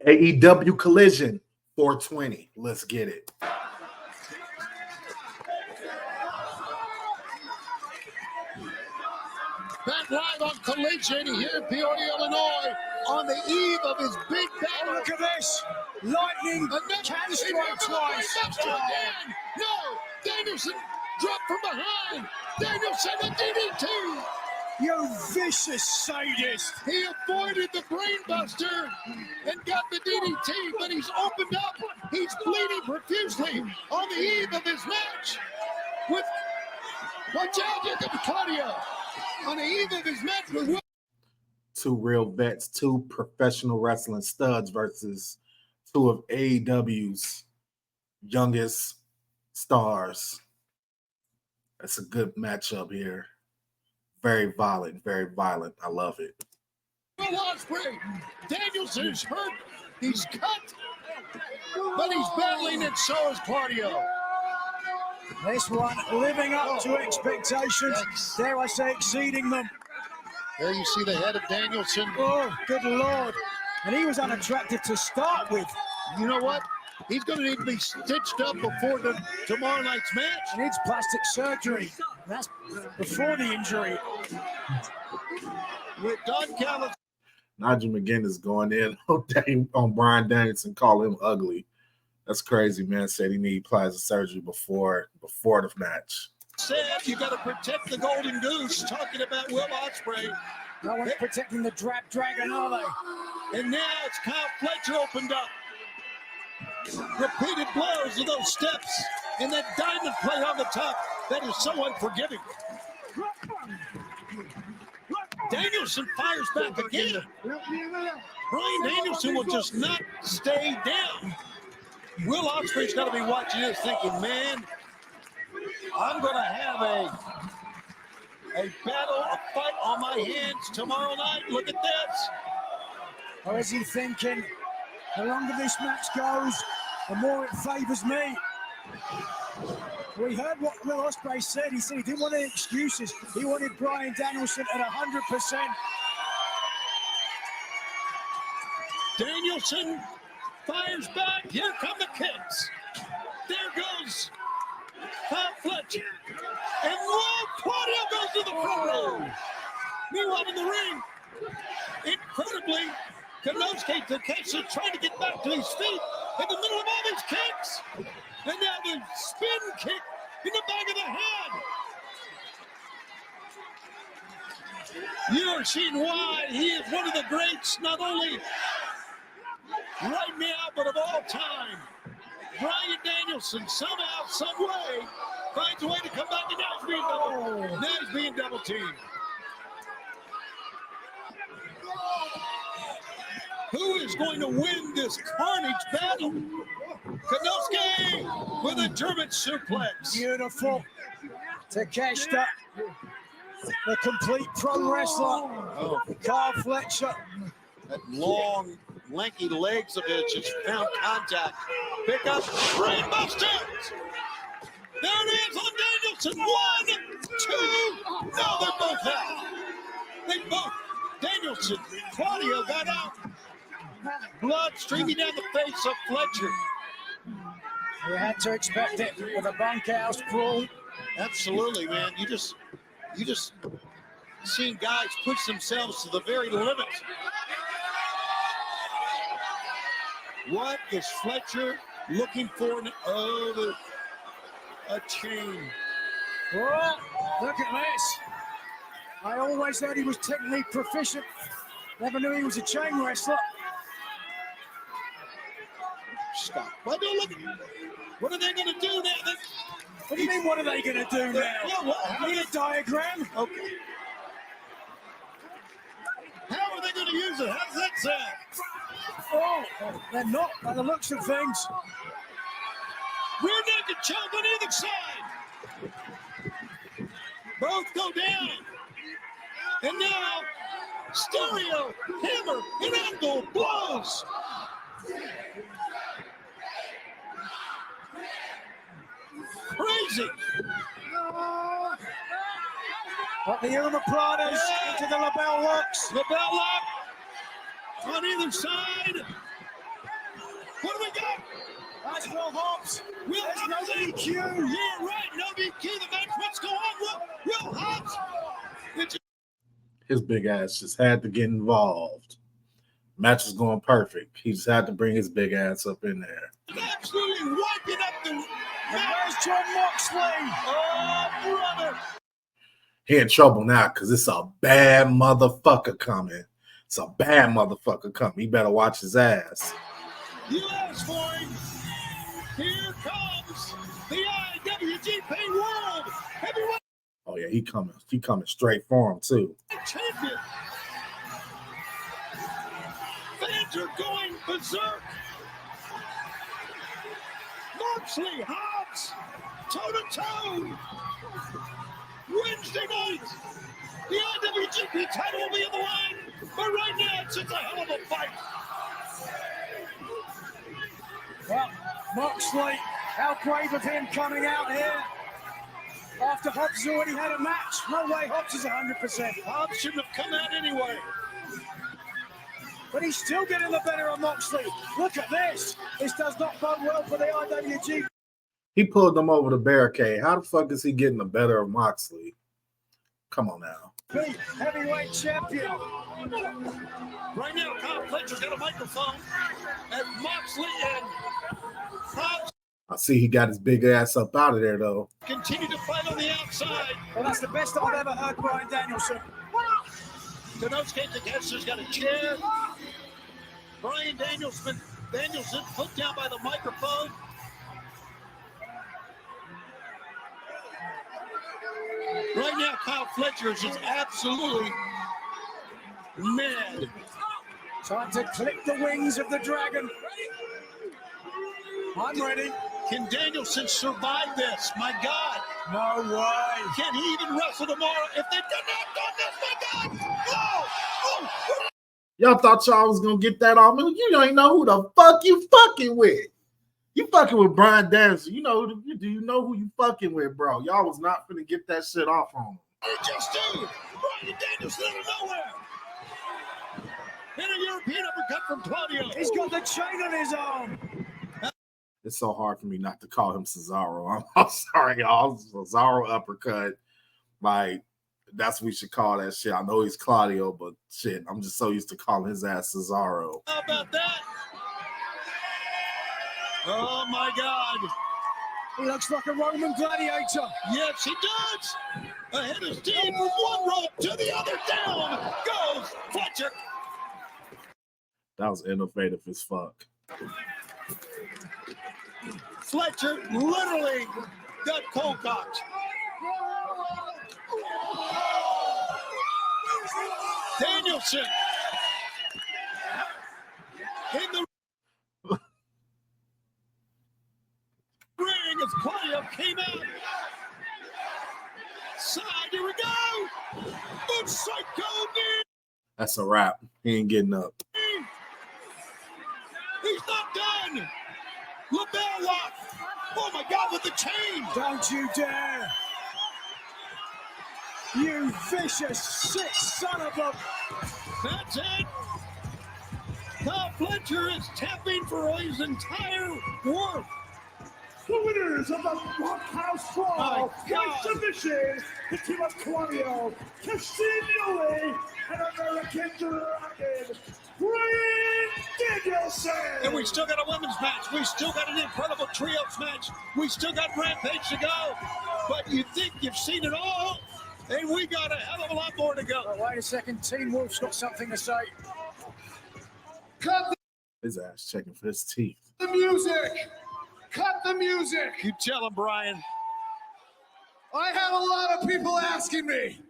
AEW Collision 420. Let's get it. Back live on Collision here in Peoria, Illinois, on the eve of his big battle. Look at this. Lightning can strike twice. Again. No, Danielson dropped from behind. Danielson a DDT. You vicious sadist. He avoided the brainbuster and got the DDT, but he's opened up. He's bleeding profusely on the eve of his match with, watch out, here comes Claudio. On the eve of his match with two real vets, two professional wrestling studs versus two of AEW's youngest stars. That's a good matchup here. Very violent, very violent. I love it. Will Ospreay. Danielson's hurt. He's cut. But he's battling, and so is Claudio. This one living up to expectations. Dare I say, exceeding them. There you see the head of Danielson. Oh, good Lord. And he was unattractive to start with. You know what? He's going to need to be stitched up before tomorrow night's match. He needs plastic surgery. That's before the injury. With Don Callis. Nigel McGuinness going in on Bryan Danielson, call him ugly. That's crazy, man. Said he need plastic surgery before the match. Said you got to protect the Golden Goose. Talking about Will Ospreay. No one's protecting the Drap Dragon, are they? And now it's Kyle Fletcher opened up. Repeated blows of those steps and that diamond plate on the top. That is so unforgiving. Danielson fires back again. Bryan Danielson will just not stay down. Will Ospreay's got to be watching this thinking, man, I'm going to have a battle, a fight on my hands tomorrow night. Look at this. Or is he thinking, the longer this match goes, the more it favors me? We heard what Will Ospreay said. He said he didn't want any excuses. He wanted Bryan Danielson at 100%. Danielson fires back. Here come the kicks. There goes Kyle Fletcher. And whoa, Claudio goes to the front row. Meanwhile in the ring, incredibly, Konosuke Takeshita trying to get back to his feet in the middle of all these kicks. And now the spin kick in the back of the head. You are seeing why he is one of the greats, not only right now, but of all time. Bryan Danielson somehow, some way, finds a way to come back, and now he's being double teamed. Who is going to win this carnage battle? Konosuke with a German suplex. Beautiful. Takeshita, the complete pro wrestler. Oh. Kyle Fletcher. That long, lanky legs of it just found contact. Pick up brainbuster. There it is on Danielson. 1, 2. No, they both out. They both. Danielson, Claudio got out. Blood streaming down the face of Fletcher. You had to expect it with a bunkhouse brawl. Absolutely, man. You just seen guys push themselves to the very limit. What is Fletcher looking for? A chain. Oh, look at this. I always thought he was technically proficient. Never knew he was a chain wrestler. Stop. Well, no, look. What are they going to do now? What do you mean, what are they going to do now? Yeah, Need a diagram? Okay. How are they going to use it? How does that sound? Oh, they're not by the looks of things. Rear naked choke on either side. Both go down. And now, stereo, hammer, and angle blows. Crazy. But the What do we got? That's Will Hobbs. Will There's no Hobbs. DQ. You're right. No DQ. The match must go on. Will Hobbs. His big ass just had to get involved. Match was going perfect. He just had to bring his big ass up in there. Absolutely wiping up the. And where's Jon Moxley? Oh, brother. He in trouble now because it's a bad motherfucker coming. It's a bad motherfucker coming. He better watch his ass. You asked for him. Here comes the IWGP World Heavyweight Oh yeah, he coming straight for him too. Champion. Fans are going berserk. Moxley, Hobbs, toe-to-toe. Wednesday night, the IWGP title will be on the line, but right now it's just a hell of a fight. Well, Moxley, how brave of him coming out here after Hobbs has already had a match. No way Hobbs is 100%. Hobbs shouldn't have come out anyway. But he's still getting the better of Moxley. Look at this. This does not bode well for the IWGP. He pulled them over the barricade. How the fuck is he getting the better of Moxley? Come on now. Heavyweight champion. Right now, Kyle Fletcher's got a microphone as Moxley and Hobbs I see he got his big ass up out of there though. continue to fight on the outside. Well, that's the best I've ever heard Bryan Danielson. Konosuke Takeshi's got a chair. Bryan Danielson put down by the microphone. Right now, Kyle Fletcher is just absolutely mad. Time to clip the wings of the dragon. I'm ready. Can Danielson survive this? My God. No way. Can he even wrestle tomorrow? If they did not done this, my God. Oh. Y'all thought y'all was gonna get that off. You ain't know who the fuck you fucking with. You fucking with Bryan Danielson. Do you know who you fucking with, bro? Y'all was not finna get that shit off on him. They just do. Bryan Danielson out of nowhere. And a European uppercut from Claudio. He's got the chain on his arm. It's so hard for me not to call him Cesaro. I'm sorry, y'all. Cesaro uppercut. Like, that's what we should call that shit. I know he's Claudio, but shit, I'm just so used to calling his ass Cesaro. How about that? Oh, my God. He looks like a Roman gladiator. Yes, he does. Ahead of steam from one rope to the other. Down goes Fletcher. That was innovative as fuck. Fletcher literally got cold cocked. Danielson in the ring as Claudio came out. Side, here we go. Boom, psycho knee. That's a wrap. He ain't getting up. He's not done. LaBelle lock. Oh my God, with the chain. Don't you dare. You vicious, sick son of a... That's it. Kyle Fletcher is tapping for his entire worth. The winners of the Bunkhouse Brawl by submission, the team of Claudio, Castagnoli, and American Dragon, Bryan Danielson. And we still got a women's match. We still got an incredible trios match. We still got Rampage to go. But you think you've seen it all, and we got a hell of a lot more to go. Oh, wait a second, Teen Wolf's got something to say. Cut His ass checking for his teeth. the music. Cut the music. You tell him, Bryan. I had a lot of people asking me,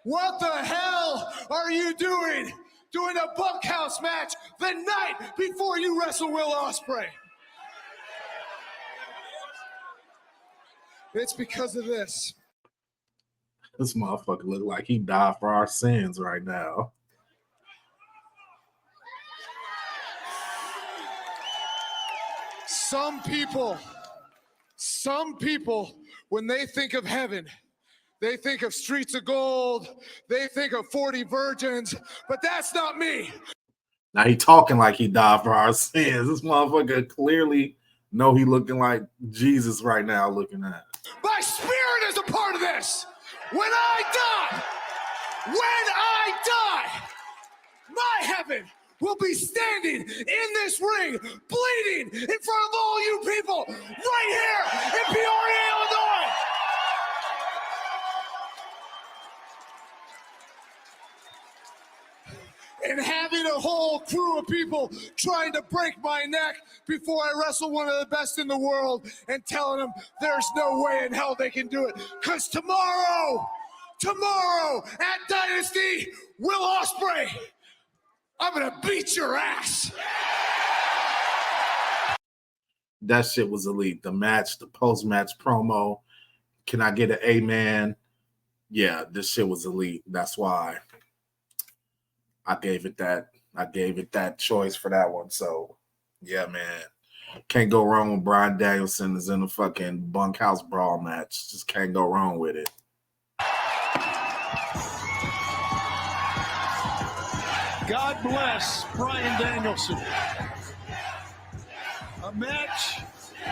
what the hell are you doing? Doing a bunkhouse match the night before you wrestle Will Ospreay. It's because of this. This motherfucker look like he died for our sins right now. Some people, when they think of heaven, they think of streets of gold, they think of 40 virgins, but that's not me. Now he talking like he died for our sins. This motherfucker clearly know he looking like Jesus right now looking at. My spirit is a part of this. When I die, my heaven will be standing in this ring, bleeding in front of all you people right here in Peoria, Illinois. And having a whole crew of people trying to break my neck before I wrestle one of the best in the world and telling them there's no way in hell they can do it. Because tomorrow at Dynasty, Will Ospreay, I'm going to beat your ass. That shit was elite. The match, the post-match promo. Can I get an amen? Yeah, this shit was elite. That's why I gave it that choice for that one. So, yeah, man. Can't go wrong with Bryan Danielson is in a fucking bunkhouse brawl match. Just can't go wrong with it. God bless Bryan Danielson. A match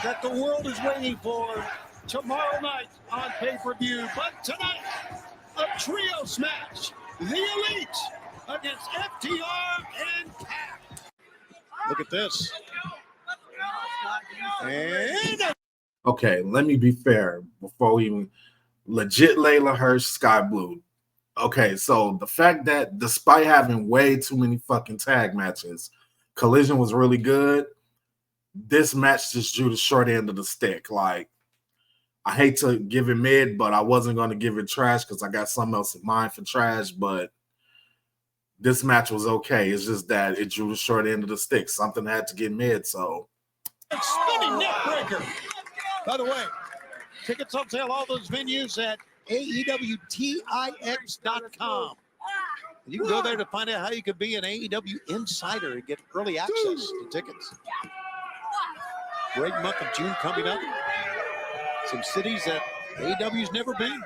that the world is waiting for tomorrow night on pay-per-view. But tonight, a trios match. The Elite against FTR and Pac. Look at this. And Okay, let me be fair before we even legit Leyla Hirsch, Skye Blue. Okay, so the fact that despite having way too many fucking tag matches, Collision was really good. This match just drew the short end of the stick. Like, I hate to give it mid, but I wasn't going to give it trash because I got something else in mind for trash, but this match was okay. It's just that it drew the short end of the stick. Something had to get mid, so. spinning neck breaker. By the way, tickets on sale, all those venues at AEWTIX.com. You can go there to find out how you can be an AEW insider and get early access to tickets. Great month of June coming up. Some cities that AEW's never been.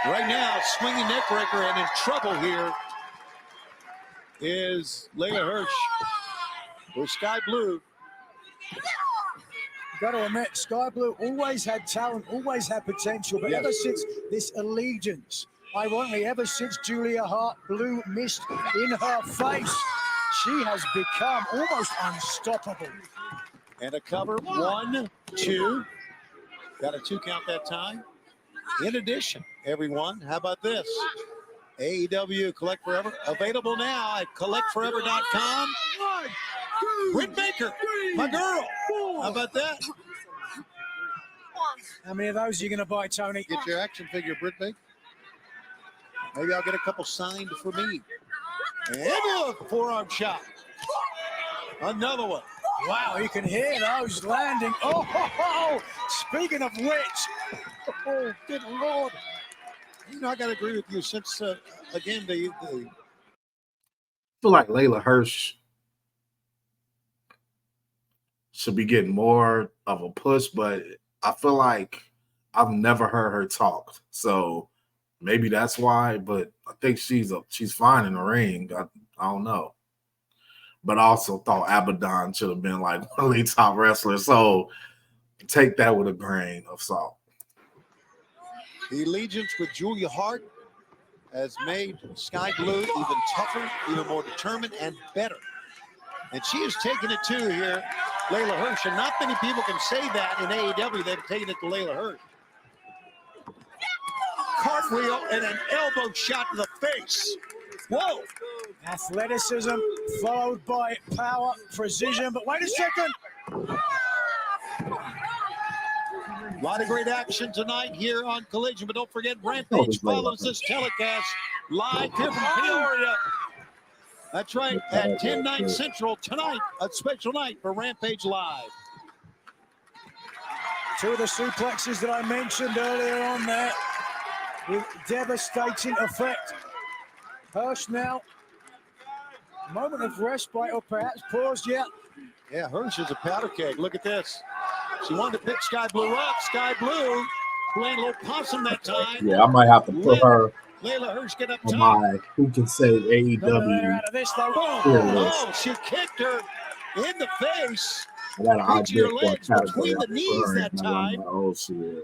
Right now, swinging neck breaker, and in trouble here is Leyla Hirsch with Skye Blue. Got to admit, Skye Blue always had talent, always had potential, but ever since this allegiance, ironically, ever since Julia Hart Blue missed in her face, she has become almost unstoppable. And a cover, 1, 2. Got a 2 count that time. In addition, everyone, how about this? AEW Collect Forever, available now at collectforever.com. Britt Baker, my girl. How about that? How many of those are you going to buy, Tony? Get your action figure, Britt Baker. Maybe I'll get a couple signed for me. And look, forearm shot. Another one. Wow, you can hear those landing. Oh, speaking of which, oh, good Lord. You know, I got to agree with you since, again, the I feel like Leyla Hirsch should be getting more of a push, but I feel like I've never heard her talk. So maybe that's why, but I think she's fine in the ring. I don't know. But I also thought Abaddon should have been like one of the top wrestlers. So take that with a grain of salt. The allegiance with Julia Hart has made Skye Blue even tougher, even more determined, and better. And she has taken it to here, Leyla Hirsch. And not many people can say that in AEW. They've taken it to Leyla Hirsch. Cartwheel and an elbow shot to the face. Whoa. Athleticism followed by power, precision. But wait a second. A lot of great action tonight here on Collision, but don't forget Rampage follows this telecast live here from Peoria. That's right, at 10/9 Central tonight, a special night for Rampage Live. Two of the suplexes that I mentioned earlier on there with devastating effect. Hirsch now, moment of respite or perhaps pause yet. Yeah, Hirsch is a powder keg. Look at this. She wanted to pick Skye Blue up. Skye Blue playing a little possum that time. Yeah, I might have to put her Leyla Hirsch get up Oh top. my, who can save AEW? Out of this, though. Oh, she kicked her in the face. I got an Reach idea your for a legs category. between the knees that time. How old she is.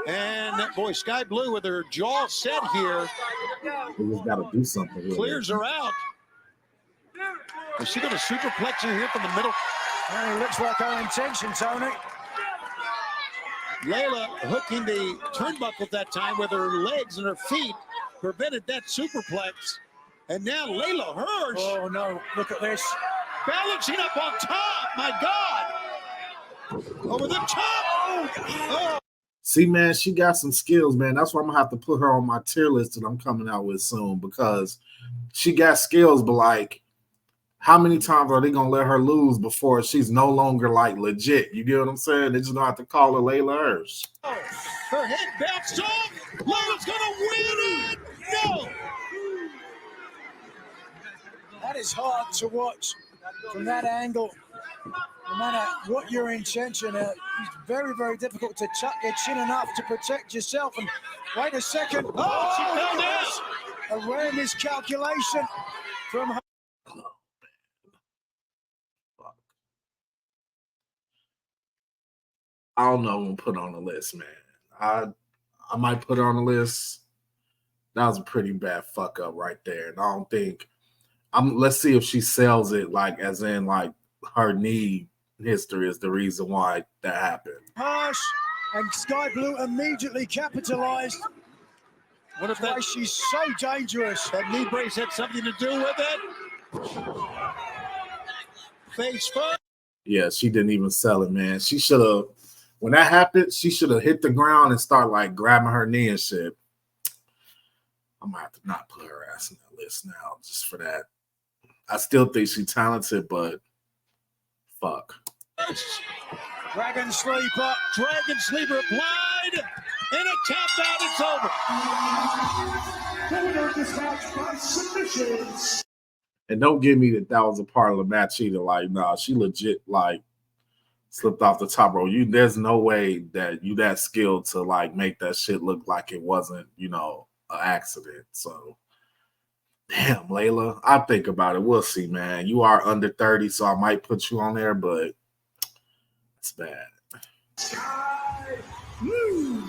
And boy, Skye Blue with her jaw set here. We just got to do something with Clears her out. Is she going to superplex her here from the middle? Well, it looks like her intention, Tony. Leyla hooking the turnbuckle that time with her legs and her feet prevented that superplex. And now Leyla Hirsch. Oh, no. Look at this. Balancing up on top. My God. Over the top. Oh. See, man, she got some skills, man. That's why I'm going to have to put her on my tier list that I'm coming out with soon, because she got skills, but like, how many times are they going to let her lose before she's no longer like legit? You get what I'm saying? They just don't have to call her Leyla Hirsch. Oh, her head bounced off. Leyla's going to win it. No. That is hard to watch from that angle. No matter what your intention, it's very, very difficult to tuck your chin enough to protect yourself. And wait a second. Oh, she fell down. A rare miscalculation from her. I don't know. I'm gonna put on the list, man. I might put her on the list. That was a pretty bad fuck up right there, and I don't think. Let's see if she sells it, like as in like her knee history is the reason why that happened. Harsh, and Skye Blue immediately capitalized. What if that? She's so dangerous. That knee brace had something to do with it. Face first. Yeah, she didn't even sell it, man. She should have. When that happened, she should have hit the ground and start like grabbing her knee and shit. I'm gonna have to not put her ass in that list now, just for that. I still think she's talented, but fuck. Dragon Sleeper. Dragon Sleeper applied. And a tap out. It's over. Winner of this match by submissions. And don't give me that was a part of the match either. Like, nah, she legit like slipped off the top rope. There's no way that you that skilled to like make that shit look like it wasn't, an accident. So, damn, Leyla, I think about it. We'll see, man. You are under 30, so I might put you on there, but it's bad. Skye Blue.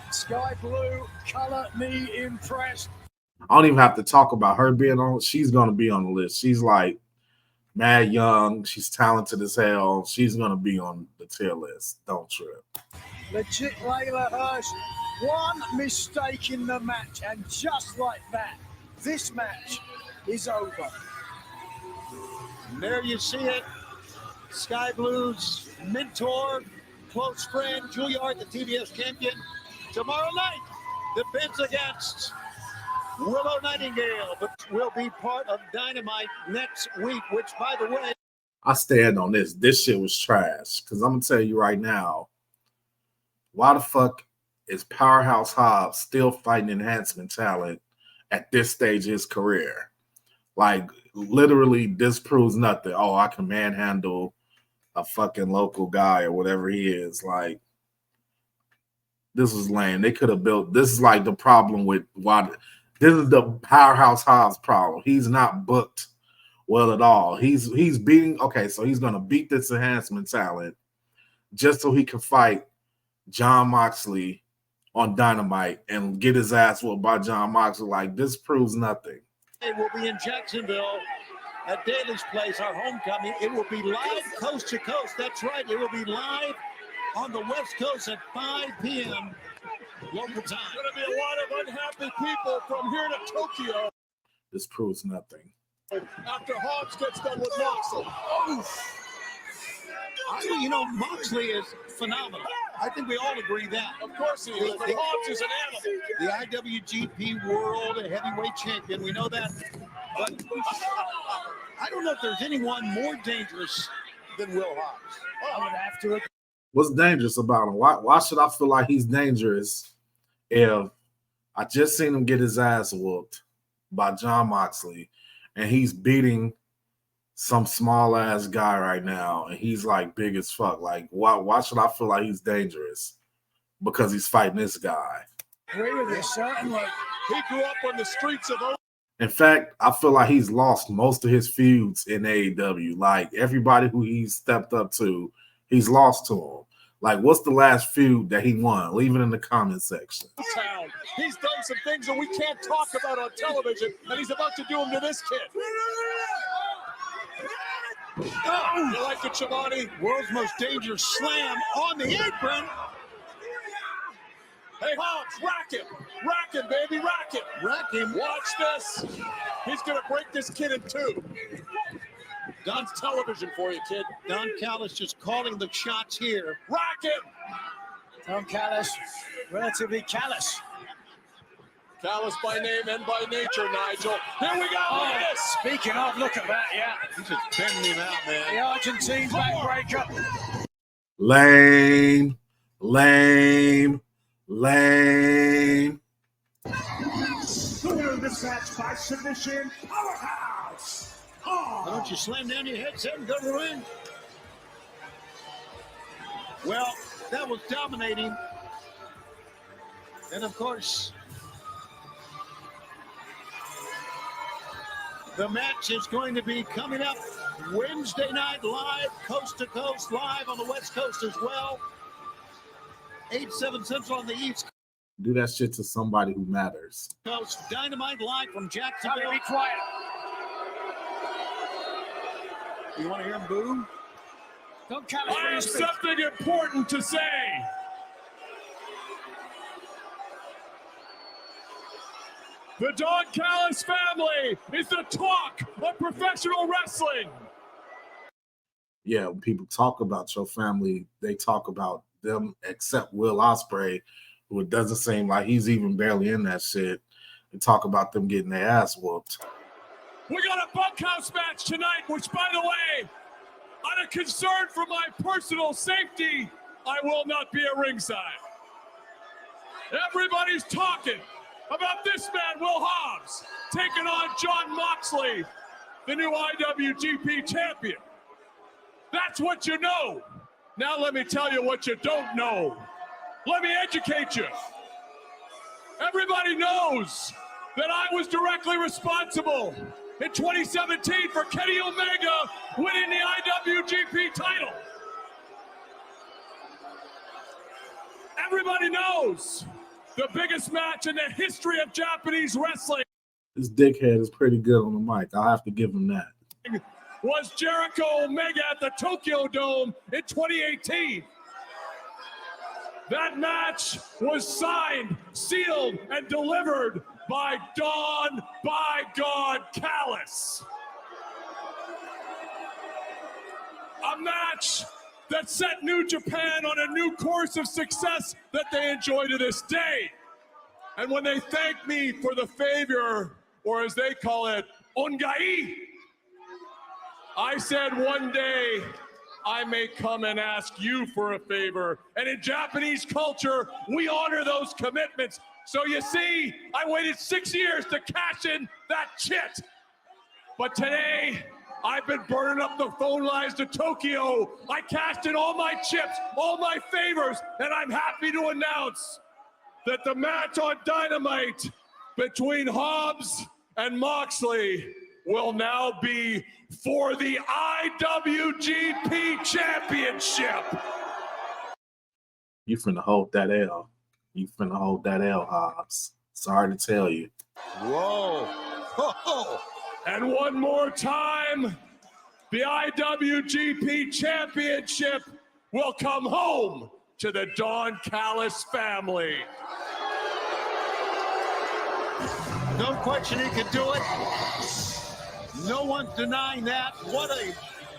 Skye Blue, color me impressed. I don't even have to talk about her being on. She's going to be on the list. She's like mad young. She's talented as hell. She's going to be on the tier list. Don't trip. Legit Leyla Hirsch. One mistake in the match, and just like that, this match is over. And there you see it. Skye Blue's mentor, close friend, Julia Hart, the TBS champion, tomorrow night defends against Willow Nightingale, but will be part of Dynamite next week, which, by the way, I stand on this. This shit was trash. Because I'm going to tell you right now, why the fuck is Powerhouse Hobbs still fighting enhancement talent at this stage of his career? Like, literally, this proves nothing. Oh, I can manhandle a fucking local guy or whatever he is. Like, this was lame. They could have built. This is like the problem with why. This is the Powerhouse Hobbs problem. He's not booked well at all. He's beating. Okay, so he's gonna beat this enhancement talent just so he can fight Jon Moxley on Dynamite and get his ass whooped by Jon Moxley. Like, this proves nothing. it will be in Jacksonville at Daly's Place, our homecoming. It will be live coast to coast. That's right. It will be live on the West Coast at 5 p.m. local time. Going to be a lot of unhappy people from here to Tokyo. This proves nothing. After Hobbs gets done with Moxley. Moxley is phenomenal. I think we all agree that. Of course he is. Hobbs is an animal. The IWGP World Heavyweight Champion. We know that. But I don't know if there's anyone more dangerous than Will Hobbs. I would have to agree. What's dangerous about him? Why should I feel like he's dangerous if I just seen him get his ass whooped by Jon Moxley and he's beating some small ass guy right now and he's like big as fuck? Like, why should I feel like he's dangerous? Because he's fighting this guy. Agree with you, certainly. He grew up on the streets of Oakland. In fact, I feel like he's lost most of his feuds in AEW. Like everybody who he's stepped up to, he's lost to him. Like, what's the last feud that he won? Leave it in the comment section. Town. He's done some things that we can't talk about on television, and he's about to do them to this kid. Oh, you like it, Shivani? World's most dangerous slam on the apron. Hey, Hobbs, rack him. Rack him, baby, rack him. Rack him. Watch this. He's going to break this kid in two. Don's television for you, kid. Don Callis just calling the shots here. Rack him. Don Callis, relatively callous. Callous by name and by nature, Nigel. Here we go. Oh, Look at this. speaking of, look at that, yeah. He's just bending him out, man. The Argentine backbreaker. Lame, lame, lame. The winner of this match by submission, Powerhouse Why don't you slam down your headset and go to the ring? Well, that was dominating. And of course, the match is going to be coming up Wednesday night live, coast to coast, live on the West Coast as well. 8/7 Central on the East Do that shit to somebody who matters. Coast. Dynamite live from Jacksonville. Be quiet. You want to hear him boo? Don Callis, I have please speak. something important to say. The Don Callis family is the talk of professional wrestling. Yeah, when people talk about your family, they talk about them, except Will Ospreay, who it doesn't seem like he's even barely in that shit. They talk about them getting their ass whooped. We got a bunkhouse match tonight, which, by the way, out of concern for my personal safety, I will not be at ringside. Everybody's talking about this man, Will Hobbs, taking on Jon Moxley, the new IWGP champion. That's what you know. Now let me tell you what you don't know. Let me educate you. Everybody knows that I was directly responsible in 2017 for Kenny Omega winning the IWGP title. Everybody knows the biggest match in the history of Japanese wrestling This dickhead is pretty good on the mic. I'll have to give him that. was Jericho Omega at the Tokyo Dome in 2018. That match was signed, sealed, and delivered by Don by God Callis. A match that set New Japan on a new course of success that they enjoy to this day. And when they thank me for the favor, or as they call it, ongai, I said one day I may come and ask you for a favor. And in Japanese culture, we honor those commitments. So you see, I waited 6 years to cash in that chit. But today, I've been burning up the phone lines to Tokyo. I cashed in all my chips, all my favors, and I'm happy to announce that the match on Dynamite between Hobbs and Moxley will now be for the IWGP Championship. You finna hold that L. You finna hold that L, Hobbs. Sorry to tell you. Whoa. Oh. And one more time, the IWGP Championship will come home to the Don Callis family. No question he could do it. No one's denying that. What a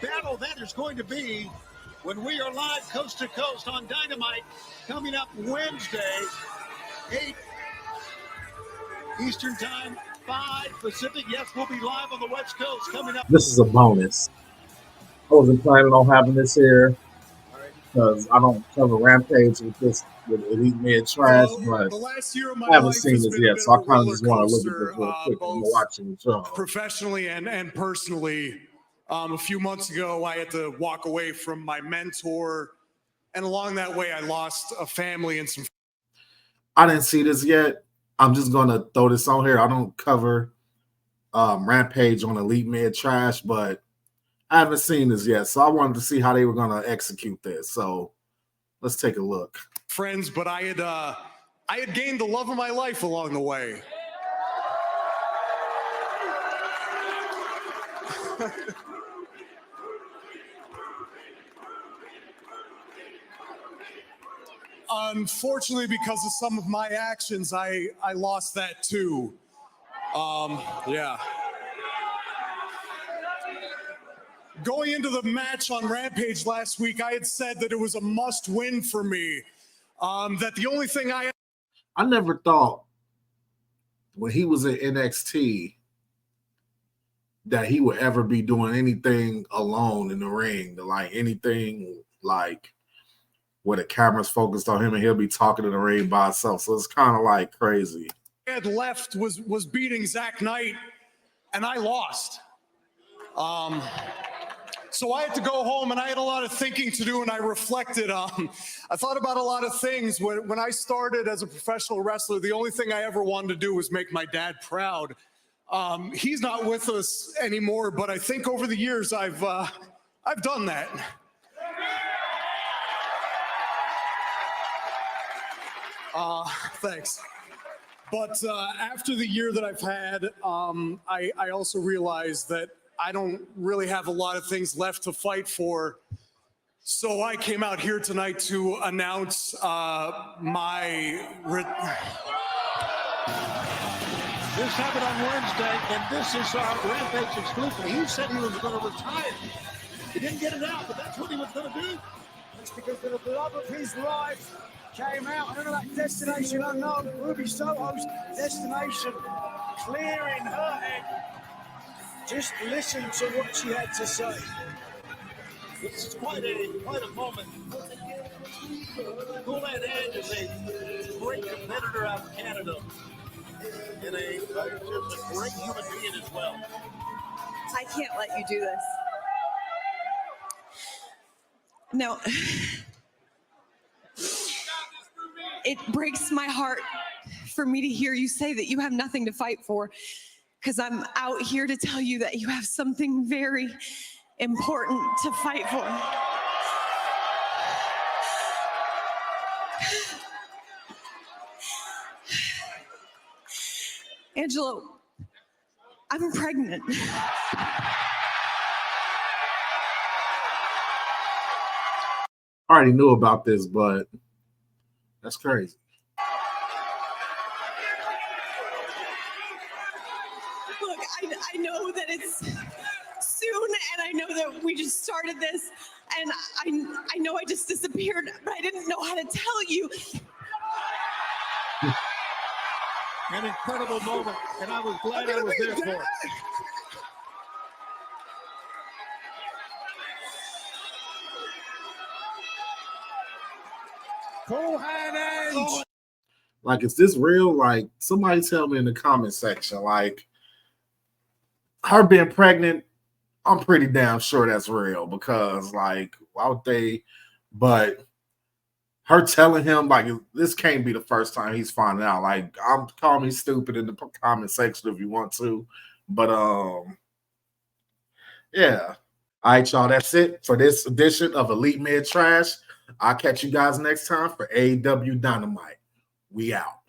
battle that is going to be when we are live coast to coast on Dynamite coming up Wednesday, 8 Eastern Time, 5 Pacific. Yes, we'll be live on the West Coast coming up. This is a bonus. I wasn't planning on having this here because I don't cover Rampage with Elite Mid Trash, but the last year of my I haven't life seen has this been yet, a bit so I of a kind of just want to look at roller this real quick and coaster, watching the show. professionally and personally. A few months ago, I had to walk away from my mentor, and along that way, I lost a family and some. I didn't see this yet. I'm just gonna throw this on here. I don't cover Rampage on Elite Mid Trash, but I haven't seen this yet, so I wanted to see how they were gonna execute this. So let's take a look. Friends, but I had gained the love of my life along the way. Unfortunately, because of some of my actions, I lost that too. Yeah. Going into the match on Rampage last week, I had said that it was a must-win for me. That the only thing I never thought when he was in NXT that he would ever be doing anything alone in the ring, like anything like where the camera's focused on him and he'll be talking in the ring by himself. So it's kind of like crazy. had left was beating Zach Knight, and I lost. So I had to go home, and I had a lot of thinking to do, and I reflected. I thought about a lot of things. When I started as a professional wrestler, the only thing I ever wanted to do was make my dad proud. He's not with us anymore, but I think over the years I've done that. Thanks. But after the year that I've had, I also realized that I don't really have a lot of things left to fight for. So I came out here tonight to announce my... This happened on Wednesday, and this is our Rampage exclusive. He said he was going to retire. He didn't get it out, but that's what he was going to do. It's because of the love of his life came out. I don't know that Destination Unknown, Ruby Soho's destination, clearing her head. Just listen to what she had to say. This is quite a moment. Goulet Edge is a great competitor out of Canada, and just a great human being as well. I can't let you do this. No. It breaks my heart for me to hear you say that you have nothing to fight for, because I'm out here to tell you that you have something very important to fight for. Angelo, I'm pregnant. I already knew about this, but that's crazy. Look, I know that it's soon, and I know that we just started this, and I know I just disappeared, but I didn't know how to tell you. An incredible moment, and I was glad I was there for it. Cool hand Edge. Like, is this real? Like, somebody tell me in the comment section. Like, her being pregnant, I'm pretty damn sure that's real, because, like, why would they? But her telling him, like, this can't be the first time he's finding out. Like, I'm call me stupid in the comment section if you want to, but yeah. All right, y'all. That's it for this edition of Elite Mid Trash. I'll catch you guys next time for AEW Dynamite. We out.